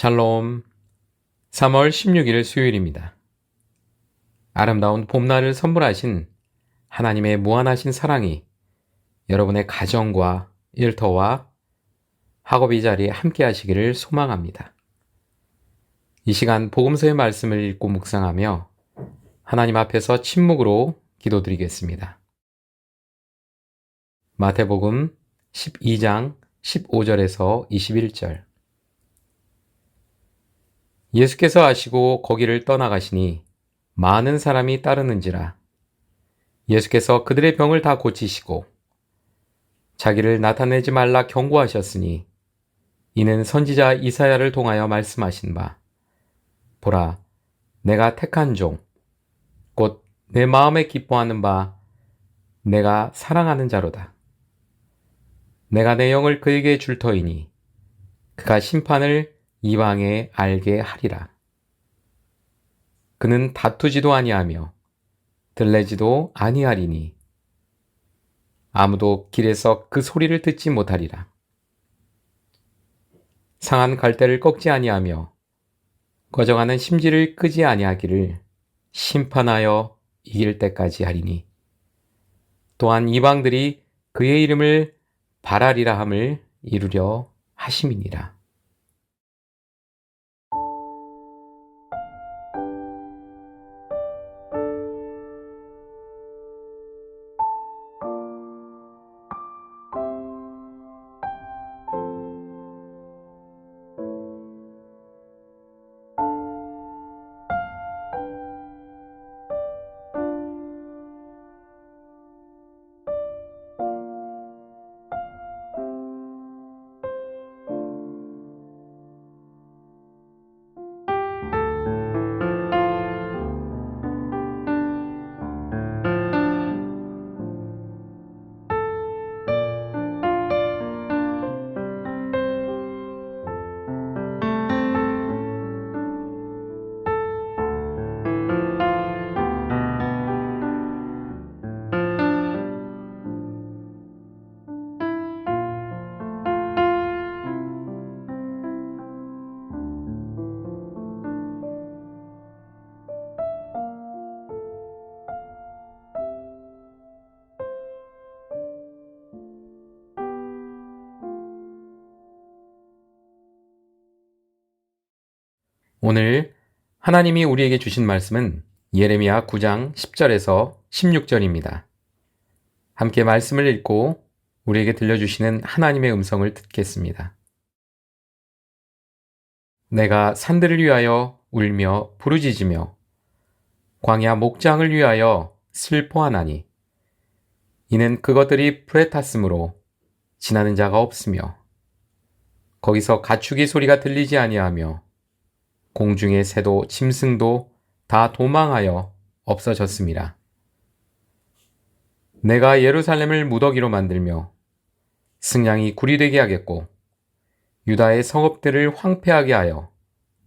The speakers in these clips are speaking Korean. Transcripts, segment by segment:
샬롬. 3월 16일 수요일입니다. 아름다운 봄날을 선물하신 하나님의 무한하신 사랑이 여러분의 가정과 일터와 학업의 자리에 함께 하시기를 소망합니다. 이 시간 복음서의 말씀을 읽고 묵상하며 하나님 앞에서 침묵으로 기도드리겠습니다. 마태복음 12장 15절에서 21절. 예수께서 아시고 거기를 떠나가시니 많은 사람이 따르는지라. 예수께서 그들의 병을 다 고치시고 자기를 나타내지 말라 경고하셨으니 이는 선지자 이사야를 통하여 말씀하신 바, 보라, 내가 택한 종, 곧 내 마음에 기뻐하는 바, 내가 사랑하는 자로다. 내가 내 영을 그에게 줄 터이니 그가 심판을 이방에 알게 하리라. 그는 다투지도 아니하며 들레지도 아니하리니 아무도 길에서 그 소리를 듣지 못하리라. 상한 갈대를 꺾지 아니하며 꺼져가는 심지를 끄지 아니하기를 심판하여 이길 때까지 하리니 또한 이방들이 그의 이름을 바라리라 함을 이루려 하심이니라. 오늘 하나님이 우리에게 주신 말씀은 예레미야 9장 10절에서 16절입니다. 함께 말씀을 읽고 우리에게 들려주시는 하나님의 음성을 듣겠습니다. 내가 산들을 위하여 울며 부르짖으며 광야 목장을 위하여 슬퍼하나니 이는 그것들이 불에 탔으므로 지나는 자가 없으며 거기서 가축의 소리가 들리지 아니하며 공중의 새도 짐승도 다 도망하여 없어졌음이라. 내가 예루살렘을 무더기로 만들며 승냥이 굴이 되게 하겠고 유다의 성읍들을 황폐하게 하여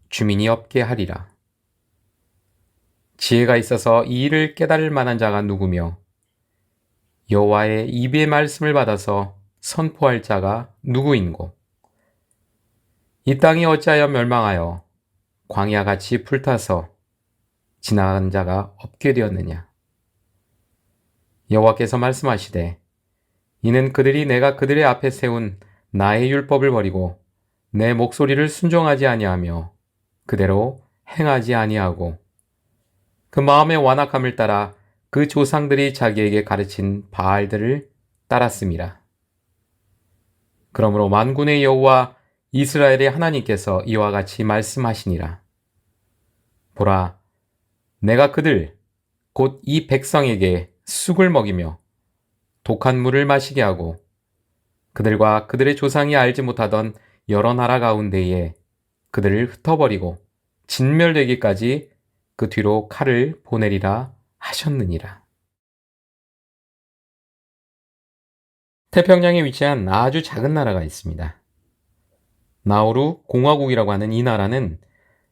주민이 없게 하리라. 지혜가 있어서 이 일을 깨달을 만한 자가 누구며 여호와의 입의 말씀을 받아서 선포할 자가 누구인고? 이 땅이 어찌하여 멸망하여 광야같이 불타서 지나간 자가 없게 되었느냐? 여호와께서 말씀하시되 이는 그들이 내가 그들의 앞에 세운 나의 율법을 버리고 내 목소리를 순종하지 아니하며 그대로 행하지 아니하고 그 마음의 완악함을 따라 그 조상들이 자기에게 가르친 바알들을 따랐음이라. 그러므로 만군의 여호와 이스라엘의 하나님께서 이와 같이 말씀하시니라. 보라, 내가 그들 곧 이 백성에게 쑥을 먹이며 독한 물을 마시게 하고 그들과 그들의 조상이 알지 못하던 여러 나라 가운데에 그들을 흩어버리고 진멸되기까지 그 뒤로 칼을 보내리라 하셨느니라. 태평양에 위치한 아주 작은 나라가 있습니다. 나우루 공화국이라고 하는 이 나라는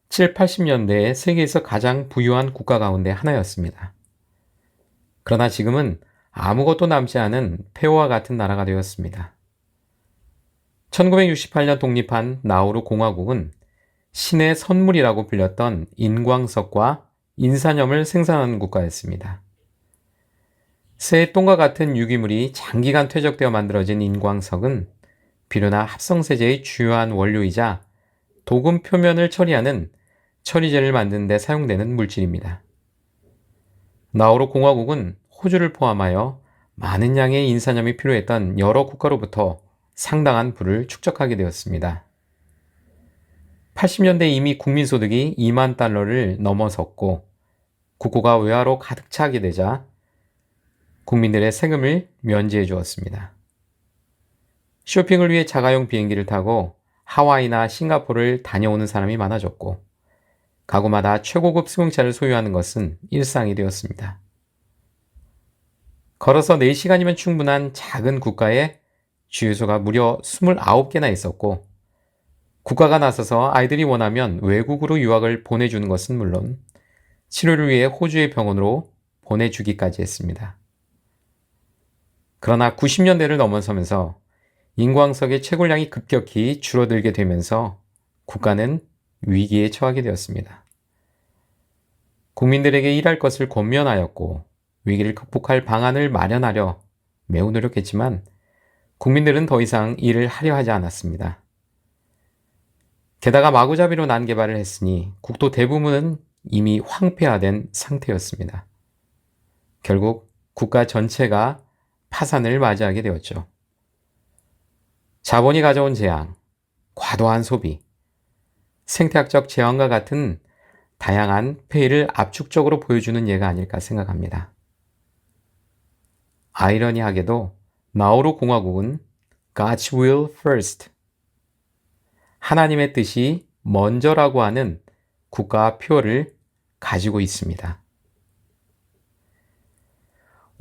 7, 80년대에 세계에서 가장 부유한 국가 가운데 하나였습니다. 그러나 지금은 아무것도 남지 않은 폐허와 같은 나라가 되었습니다. 1968년 독립한 나우루 공화국은 신의 선물이라고 불렸던 인광석과 인산염을 생산하는 국가였습니다. 새의 똥과 같은 유기물이 장기간 퇴적되어 만들어진 인광석은 비료나 합성세제의 주요한 원료이자 도금 표면을 처리하는 처리제를 만드는 데 사용되는 물질입니다. 나우루 공화국은 호주를 포함하여 많은 양의 인산염이 필요했던 여러 국가로부터 상당한 부를 축적하게 되었습니다. 80년대 이미 국민소득이 2만 달러를 넘어섰고 국고가 외화로 가득 차게 되자 국민들의 세금을 면제해 주었습니다. 쇼핑을 위해 자가용 비행기를 타고 하와이나 싱가포르를 다녀오는 사람이 많아졌고 가구마다 최고급 승용차를 소유하는 것은 일상이 되었습니다. 걸어서 4시간이면 충분한 작은 국가에 주유소가 무려 29개나 있었고 국가가 나서서 아이들이 원하면 외국으로 유학을 보내주는 것은 물론 치료를 위해 호주의 병원으로 보내주기까지 했습니다. 그러나 90년대를 넘어서면서 인광석의 채굴량이 급격히 줄어들게 되면서 국가는 위기에 처하게 되었습니다. 국민들에게 일할 것을 권면하였고 위기를 극복할 방안을 마련하려 매우 노력했지만 국민들은 더 이상 일을 하려 하지 않았습니다. 게다가 마구잡이로 난개발을 했으니 국토 대부분은 이미 황폐화된 상태였습니다. 결국 국가 전체가 파산을 맞이하게 되었죠. 자본이 가져온 재앙, 과도한 소비, 생태학적 재앙과 같은 다양한 폐해를 압축적으로 보여주는 예가 아닐까 생각합니다. 아이러니하게도 나우루 공화국은 God's will first, 하나님의 뜻이 먼저라고 하는 국가 표어를 가지고 있습니다.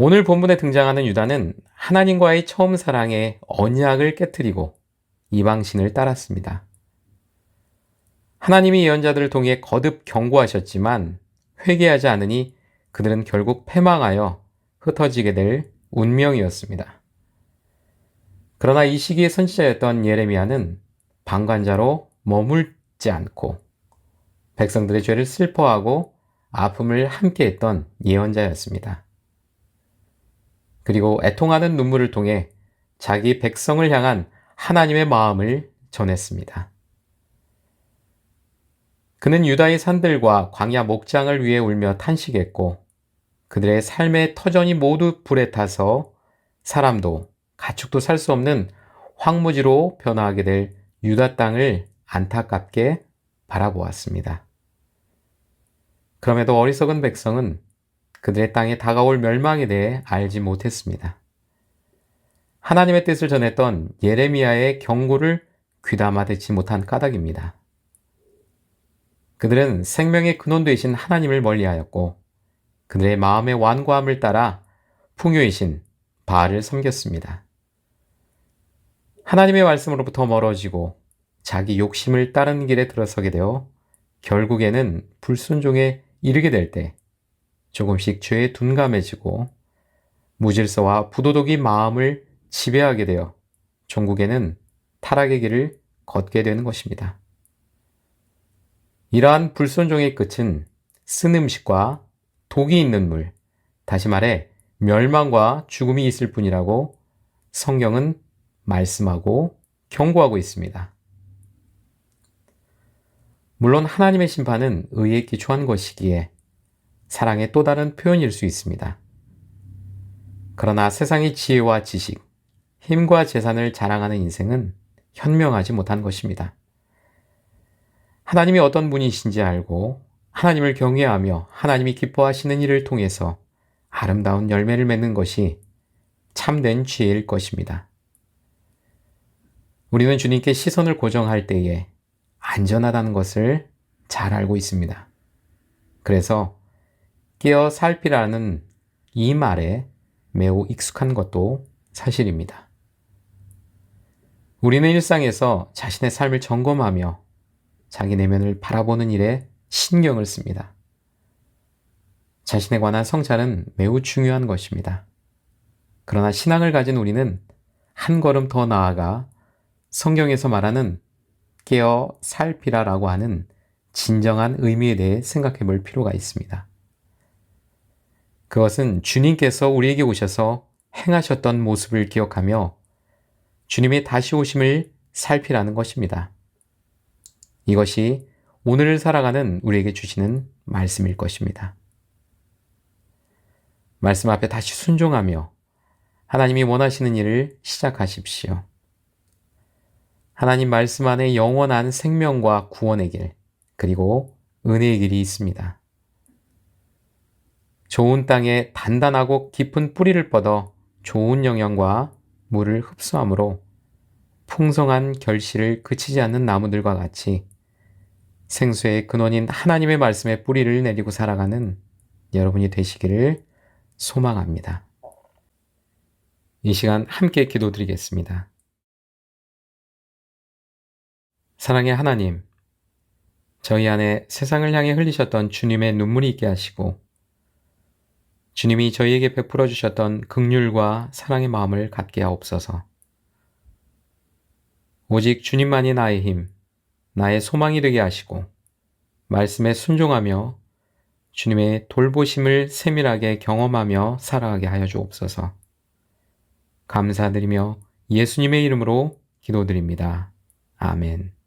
오늘 본문에 등장하는 유다는 하나님과의 처음 사랑의 언약을 깨트리고 이방신을 따랐습니다. 하나님이 예언자들을 통해 거듭 경고하셨지만 회개하지 않으니 그들은 결국 패망하여 흩어지게 될 운명이었습니다. 그러나 이 시기의 선지자였던 예레미야는 방관자로 머물지 않고 백성들의 죄를 슬퍼하고 아픔을 함께했던 예언자였습니다. 그리고 애통하는 눈물을 통해 자기 백성을 향한 하나님의 마음을 전했습니다. 그는 유다의 산들과 광야 목장을 위해 울며 탄식했고 그들의 삶의 터전이 모두 불에 타서 사람도 가축도 살 수 없는 황무지로 변화하게 될 유다 땅을 안타깝게 바라보았습니다. 그럼에도 어리석은 백성은 그들의 땅에 다가올 멸망에 대해 알지 못했습니다. 하나님의 뜻을 전했던 예레미야의 경고를 귀담아 듣지 못한 까닭입니다. 그들은 생명의 근원 되신 하나님을 멀리하였고 그들의 마음의 완고함을 따라 풍요이신 바알을 섬겼습니다. 하나님의 말씀으로부터 멀어지고 자기 욕심을 따르는 길에 들어서게 되어 결국에는 불순종에 이르게 될 때 조금씩 죄에 둔감해지고 무질서와 부도덕이 마음을 지배하게 되어 종국에는 타락의 길을 걷게 되는 것입니다. 이러한 불순종의 끝은 쓴 음식과 독이 있는 물, 다시 말해 멸망과 죽음이 있을 뿐이라고 성경은 말씀하고 경고하고 있습니다. 물론 하나님의 심판은 의에 기초한 것이기에 사랑의 또 다른 표현일 수 있습니다. 그러나 세상의 지혜와 지식, 힘과 재산을 자랑하는 인생은 현명하지 못한 것입니다. 하나님이 어떤 분이신지 알고 하나님을 경외하며 하나님이 기뻐하시는 일을 통해서 아름다운 열매를 맺는 것이 참된 지혜일 것입니다. 우리는 주님께 시선을 고정할 때에 안전하다는 것을 잘 알고 있습니다. 그래서 깨어 살피라는 이 말에 매우 익숙한 것도 사실입니다. 우리는 일상에서 자신의 삶을 점검하며 자기 내면을 바라보는 일에 신경을 씁니다. 자신에 관한 성찰은 매우 중요한 것입니다. 그러나 신앙을 가진 우리는 한 걸음 더 나아가 성경에서 말하는 깨어 살피라라고 하는 진정한 의미에 대해 생각해 볼 필요가 있습니다. 그것은 주님께서 우리에게 오셔서 행하셨던 모습을 기억하며 주님의 다시 오심을 살피라는 것입니다. 이것이 오늘을 살아가는 우리에게 주시는 말씀일 것입니다. 말씀 앞에 다시 순종하며 하나님이 원하시는 일을 시작하십시오. 하나님 말씀 안에 영원한 생명과 구원의 길, 그리고 은혜의 길이 있습니다. 좋은 땅에 단단하고 깊은 뿌리를 뻗어 좋은 영양과 물을 흡수함으로 풍성한 결실을 그치지 않는 나무들과 같이 생수의 근원인 하나님의 말씀에 뿌리를 내리고 살아가는 여러분이 되시기를 소망합니다. 이 시간 함께 기도드리겠습니다. 사랑의 하나님, 저희 안에 세상을 향해 흘리셨던 주님의 눈물이 있게 하시고 주님이 저희에게 베풀어 주셨던 긍휼과 사랑의 마음을 갖게 하옵소서. 오직 주님만이 나의 힘, 나의 소망이 되게 하시고 말씀에 순종하며 주님의 돌보심을 세밀하게 경험하며 살아가게 하여 주옵소서. 감사드리며 예수님의 이름으로 기도드립니다. 아멘.